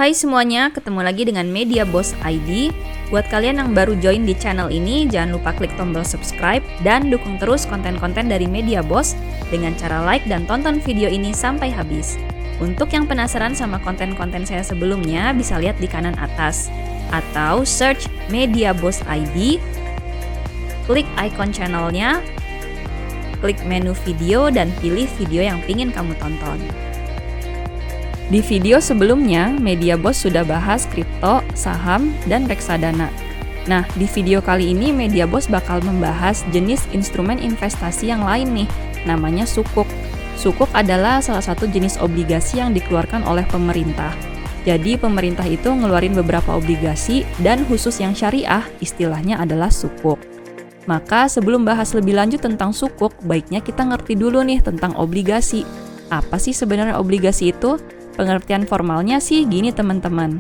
Hai semuanya, ketemu lagi dengan Media Boss ID. Buat kalian yang baru join di channel ini, jangan lupa klik tombol subscribe dan dukung terus konten-konten dari Media Boss dengan cara like dan tonton video ini sampai habis. Untuk yang penasaran sama konten-konten saya sebelumnya, bisa lihat di kanan atas atau search Media Boss ID, klik icon channelnya, klik menu video dan pilih video yang ingin kamu tonton. Di video sebelumnya, Media Boss sudah bahas kripto, saham, dan reksadana. Nah, di video kali ini Media Boss bakal membahas jenis instrumen investasi yang lain nih, namanya sukuk. Sukuk adalah salah satu jenis obligasi yang dikeluarkan oleh pemerintah. Jadi pemerintah itu ngeluarin beberapa obligasi dan khusus yang syariah istilahnya adalah sukuk. Maka sebelum bahas lebih lanjut tentang sukuk, baiknya kita ngerti dulu nih tentang obligasi. Apa sih sebenarnya obligasi itu? Pengertian formalnya sih gini teman-teman.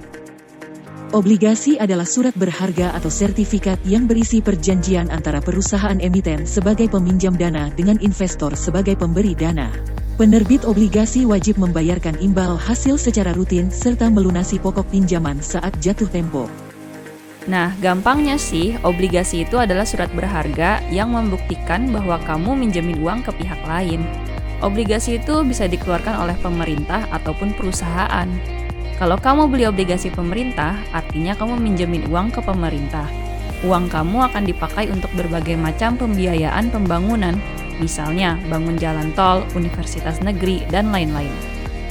Obligasi adalah surat berharga atau sertifikat yang berisi perjanjian antara perusahaan emiten sebagai peminjam dana dengan investor sebagai pemberi dana. Penerbit obligasi wajib membayarkan imbal hasil secara rutin serta melunasi pokok pinjaman saat jatuh tempo. Nah, gampangnya sih, obligasi itu adalah surat berharga yang membuktikan bahwa kamu minjemin uang ke pihak lain. Obligasi itu bisa dikeluarkan oleh pemerintah ataupun perusahaan. Kalau kamu beli obligasi pemerintah, artinya kamu minjemin uang ke pemerintah. Uang kamu akan dipakai untuk berbagai macam pembiayaan pembangunan, misalnya bangun jalan tol, universitas negeri, dan lain-lain.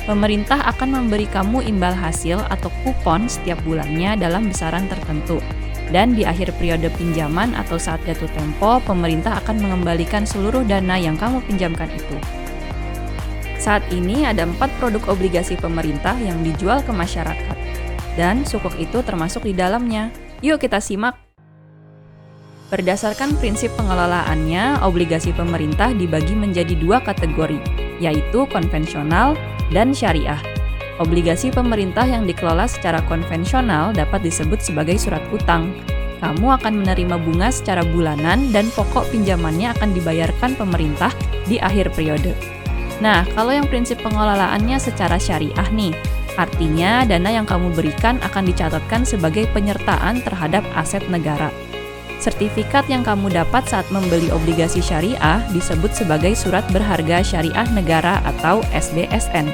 Pemerintah akan memberi kamu imbal hasil atau kupon setiap bulannya dalam besaran tertentu. Dan di akhir periode pinjaman atau saat jatuh tempo, pemerintah akan mengembalikan seluruh dana yang kamu pinjamkan itu. Saat ini ada 4 produk obligasi pemerintah yang dijual ke masyarakat, dan sukuk itu termasuk di dalamnya. Yuk kita simak. Berdasarkan prinsip pengelolaannya, obligasi pemerintah dibagi menjadi 2 kategori, yaitu konvensional dan syariah. Obligasi pemerintah yang dikelola secara konvensional dapat disebut sebagai surat utang. Kamu akan menerima bunga secara bulanan dan pokok pinjamannya akan dibayarkan pemerintah di akhir periode. Nah, kalau yang prinsip pengelolaannya secara syariah nih, artinya dana yang kamu berikan akan dicatatkan sebagai penyertaan terhadap aset negara. Sertifikat yang kamu dapat saat membeli obligasi syariah disebut sebagai surat berharga syariah negara atau SBSN.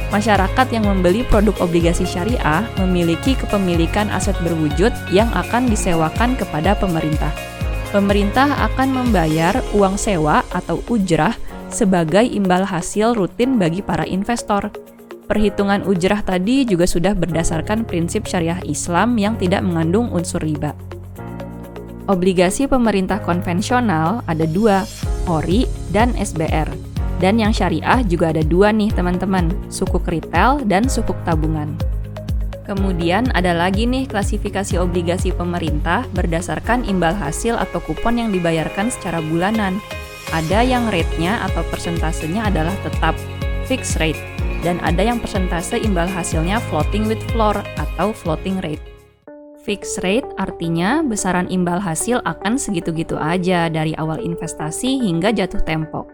Masyarakat yang membeli produk obligasi syariah memiliki kepemilikan aset berwujud yang akan disewakan kepada pemerintah. Pemerintah akan membayar uang sewa atau ujrah sebagai imbal hasil rutin bagi para investor. Perhitungan ujrah tadi juga sudah berdasarkan prinsip syariah Islam yang tidak mengandung unsur riba. Obligasi pemerintah konvensional ada 2, ORI dan SBR. Dan yang syariah juga ada 2 nih teman-teman, sukuk retail dan sukuk tabungan. Kemudian ada lagi nih klasifikasi obligasi pemerintah berdasarkan imbal hasil atau kupon yang dibayarkan secara bulanan. Ada yang rate-nya atau persentasenya adalah tetap, fixed rate, dan ada yang persentase imbal hasilnya floating with floor atau floating rate. Fixed rate artinya besaran imbal hasil akan segitu-gitu aja dari awal investasi hingga jatuh tempo.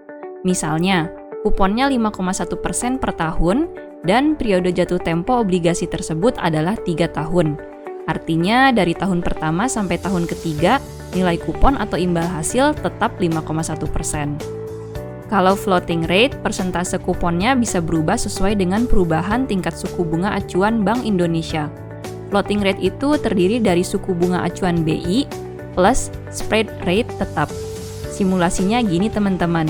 Misalnya, kuponnya 5,1% per tahun dan periode jatuh tempo obligasi tersebut adalah 3 tahun. Artinya dari tahun pertama sampai tahun ketiga, nilai kupon atau imbal hasil tetap 5,1%. Kalau floating rate, persentase kuponnya bisa berubah sesuai dengan perubahan tingkat suku bunga acuan Bank Indonesia. Floating rate itu terdiri dari suku bunga acuan BI plus spread rate tetap. Simulasinya gini teman-teman.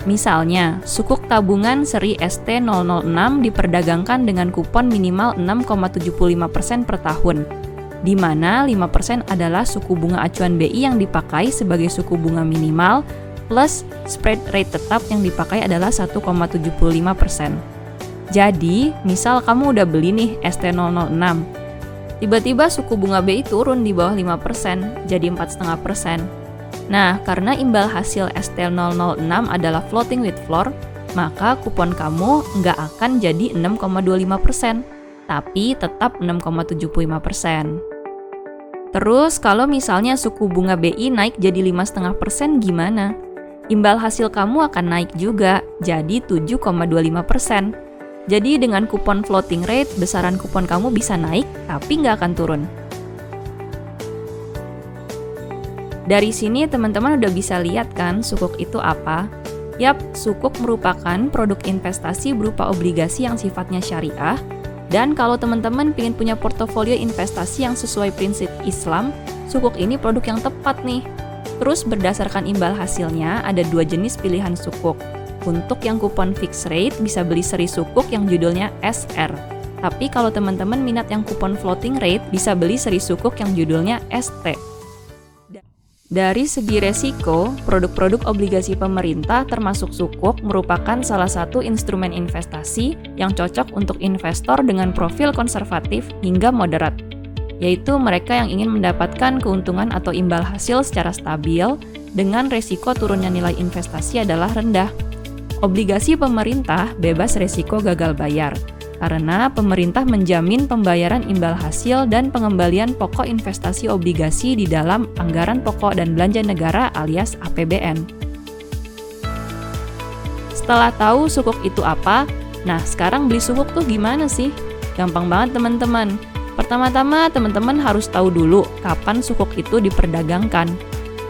Misalnya, sukuk tabungan seri ST006 diperdagangkan dengan kupon minimal 6,75% per tahun, di mana 5% adalah suku bunga acuan BI yang dipakai sebagai suku bunga minimal, plus spread rate tetap yang dipakai adalah 1,75%. Jadi, misal kamu udah beli nih ST006, tiba-tiba suku bunga BI turun di bawah 5%, jadi 4,5%. Nah, karena imbal hasil ST006 adalah floating with floor, maka kupon kamu nggak akan jadi 6,25%, tapi tetap 6,75%. Terus kalau misalnya suku bunga BI naik jadi 5,5% gimana? Imbal hasil kamu akan naik juga, jadi 7,25%. Jadi dengan kupon floating rate, besaran kupon kamu bisa naik, tapi nggak akan turun. Dari sini teman-teman udah bisa lihat kan sukuk itu apa? Yap, sukuk merupakan produk investasi berupa obligasi yang sifatnya syariah. Dan kalau teman-teman ingin punya portofolio investasi yang sesuai prinsip Islam, sukuk ini produk yang tepat nih. Terus berdasarkan imbal hasilnya, ada 2 jenis pilihan sukuk. Untuk yang kupon fixed rate, bisa beli seri sukuk yang judulnya SR. Tapi kalau teman-teman minat yang kupon floating rate, bisa beli seri sukuk yang judulnya ST. Dari segi resiko, produk-produk obligasi pemerintah termasuk sukuk merupakan salah satu instrumen investasi yang cocok untuk investor dengan profil konservatif hingga moderat, yaitu mereka yang ingin mendapatkan keuntungan atau imbal hasil secara stabil dengan resiko turunnya nilai investasi adalah rendah. Obligasi pemerintah bebas resiko gagal bayar, karena pemerintah menjamin pembayaran imbal hasil dan pengembalian pokok investasi obligasi di dalam anggaran pokok dan belanja negara alias APBN. Setelah tahu sukuk itu apa, nah sekarang beli sukuk tuh gimana sih? Gampang banget teman-teman. Pertama-tama teman-teman harus tahu dulu kapan sukuk itu diperdagangkan.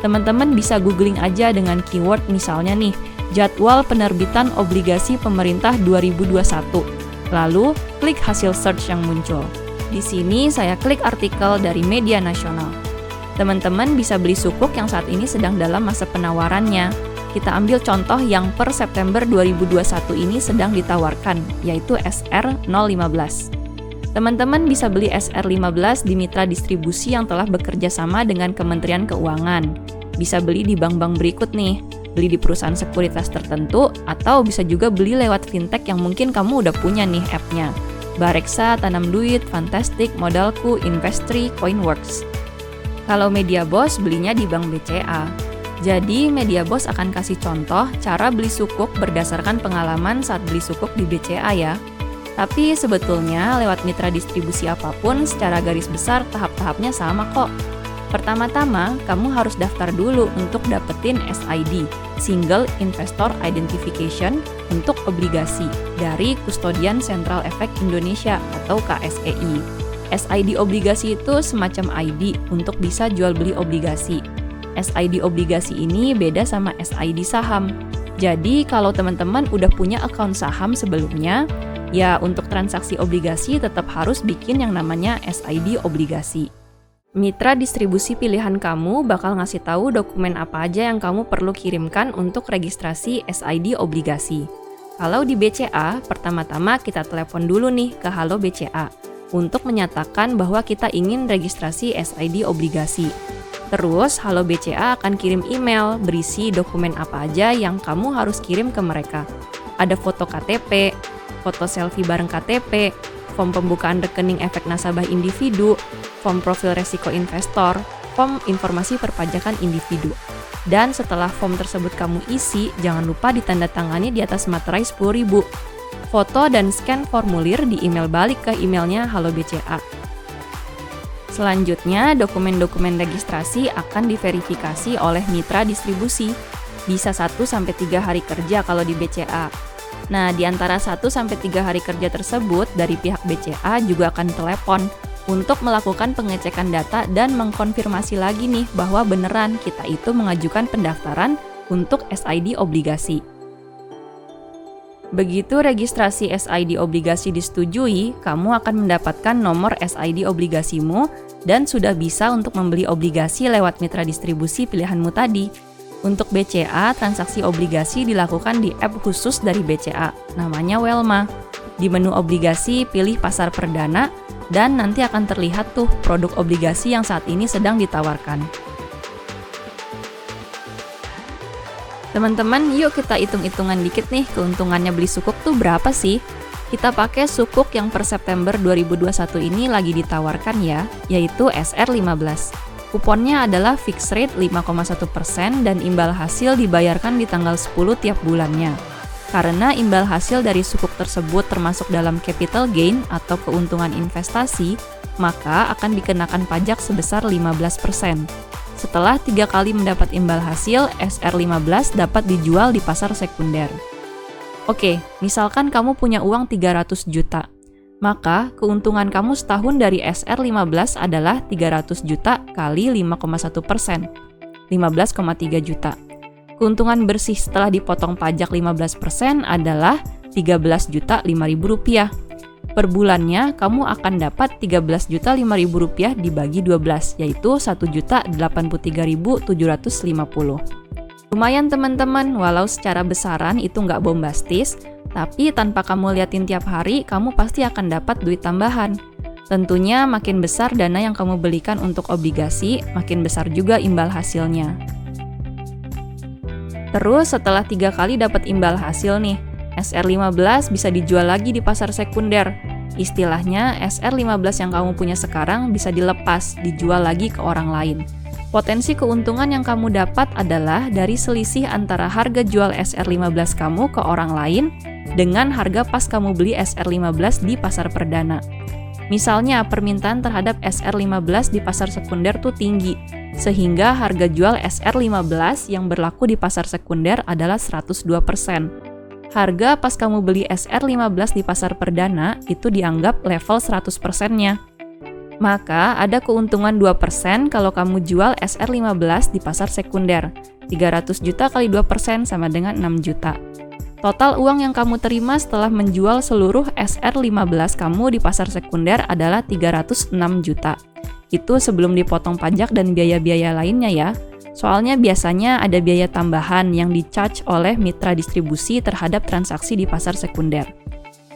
Teman-teman bisa googling aja dengan keyword misalnya nih, jadwal penerbitan obligasi pemerintah 2021. Lalu, klik hasil search yang muncul. Di sini saya klik artikel dari media nasional. Teman-teman bisa beli sukuk yang saat ini sedang dalam masa penawarannya. Kita ambil contoh yang per September 2021 ini sedang ditawarkan, yaitu SR015. Teman-teman bisa beli SR15 di mitra distribusi yang telah bekerja sama dengan Kementerian Keuangan. Bisa beli di bank-bank berikut nih. Beli di perusahaan sekuritas tertentu, atau bisa juga beli lewat fintech yang mungkin kamu udah punya nih app-nya. Bareksa, Tanam Duit, Fantastic, Modalku, Investri, Coinworks. Kalau Media Boss belinya di Bank BCA. Jadi Media Boss akan kasih contoh cara beli sukuk berdasarkan pengalaman saat beli sukuk di BCA ya. Tapi sebetulnya lewat mitra distribusi apapun secara garis besar tahap-tahapnya sama kok. Pertama-tama, kamu harus daftar dulu untuk dapetin SID, Single Investor Identification, untuk obligasi dari Kustodian Central Effect Indonesia atau KSEI. SID obligasi itu semacam ID untuk bisa jual beli obligasi. SID obligasi ini beda sama SID saham. Jadi kalau teman-teman udah punya account saham sebelumnya, ya untuk transaksi obligasi tetap harus bikin yang namanya SID obligasi. Mitra distribusi pilihan kamu bakal ngasih tahu dokumen apa aja yang kamu perlu kirimkan untuk registrasi SID obligasi. Kalau di BCA, pertama-tama kita telepon dulu nih ke Halo BCA untuk menyatakan bahwa kita ingin registrasi SID obligasi. Terus Halo BCA akan kirim email berisi dokumen apa aja yang kamu harus kirim ke mereka. Ada foto KTP, foto selfie bareng KTP, form pembukaan rekening efek nasabah individu, form profil resiko investor, form informasi perpajakan individu. Dan setelah form tersebut kamu isi, jangan lupa ditandatangani di atas materai 10.000. Foto dan scan formulir di email balik ke emailnya Halo BCA. Selanjutnya, dokumen-dokumen registrasi akan diverifikasi oleh mitra distribusi. Bisa 1-3 hari kerja kalau di BCA. Nah, di antara 1-3 hari kerja tersebut, dari pihak BCA juga akan telepon untuk melakukan pengecekan data dan mengkonfirmasi lagi nih bahwa beneran kita itu mengajukan pendaftaran untuk SID obligasi. Begitu registrasi SID obligasi disetujui, kamu akan mendapatkan nomor SID obligasimu dan sudah bisa untuk membeli obligasi lewat mitra distribusi pilihanmu tadi. Untuk BCA, transaksi obligasi dilakukan di app khusus dari BCA, namanya Welma. Di menu obligasi, pilih pasar perdana, dan nanti akan terlihat tuh produk obligasi yang saat ini sedang ditawarkan. Teman-teman, yuk kita hitung-hitungan dikit nih keuntungannya beli sukuk tuh berapa sih? Kita pakai sukuk yang per September 2021 ini lagi ditawarkan ya, yaitu SR15. Kuponnya adalah fixed rate 5,1% dan imbal hasil dibayarkan di tanggal 10 tiap bulannya. Karena imbal hasil dari sukuk tersebut termasuk dalam capital gain atau keuntungan investasi, maka akan dikenakan pajak sebesar 15%. Setelah 3 kali mendapat imbal hasil, SR15 dapat dijual di pasar sekunder. Oke, misalkan kamu punya uang 300 juta. Maka keuntungan kamu setahun dari SR15 adalah 300 juta kali 5,1%, 15,3 juta. Keuntungan bersih setelah dipotong pajak 15% adalah 13 juta 5.000 rupiah. Per bulannya, kamu akan dapat 13 juta 5.000 rupiah dibagi 12, yaitu 1 juta 83.750. Lumayan teman-teman, walau secara besaran itu nggak bombastis, tapi tanpa kamu liatin tiap hari, kamu pasti akan dapat duit tambahan. Tentunya makin besar dana yang kamu belikan untuk obligasi, makin besar juga imbal hasilnya. Terus setelah 3 kali dapat imbal hasil nih, SR15 bisa dijual lagi di pasar sekunder. Istilahnya, SR15 yang kamu punya sekarang bisa dilepas, dijual lagi ke orang lain. Potensi keuntungan yang kamu dapat adalah dari selisih antara harga jual SR15 kamu ke orang lain dengan harga pas kamu beli SR15 di pasar perdana. Misalnya, permintaan terhadap SR15 di pasar sekunder tuh tinggi, sehingga harga jual SR15 yang berlaku di pasar sekunder adalah 102%. Harga pas kamu beli SR15 di pasar perdana itu dianggap level 100%-nya. Maka ada keuntungan 2% kalau kamu jual SR15 di pasar sekunder. 300 juta kali 2% sama dengan 6 juta. Total uang yang kamu terima setelah menjual seluruh SR15 kamu di pasar sekunder adalah 306 juta. Itu sebelum dipotong pajak dan biaya-biaya lainnya ya. Soalnya biasanya ada biaya tambahan yang di-charge oleh mitra distribusi terhadap transaksi di pasar sekunder.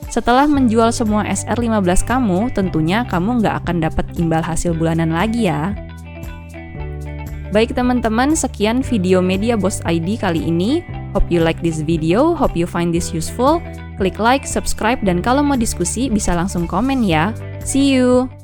Setelah menjual semua SR15 kamu, tentunya kamu nggak akan dapat imbal hasil bulanan lagi ya. Baik teman-teman, sekian video Media Boss ID kali ini. Hope you like this video, hope you find this useful. Klik like, subscribe, dan kalau mau diskusi bisa langsung komen ya. See you!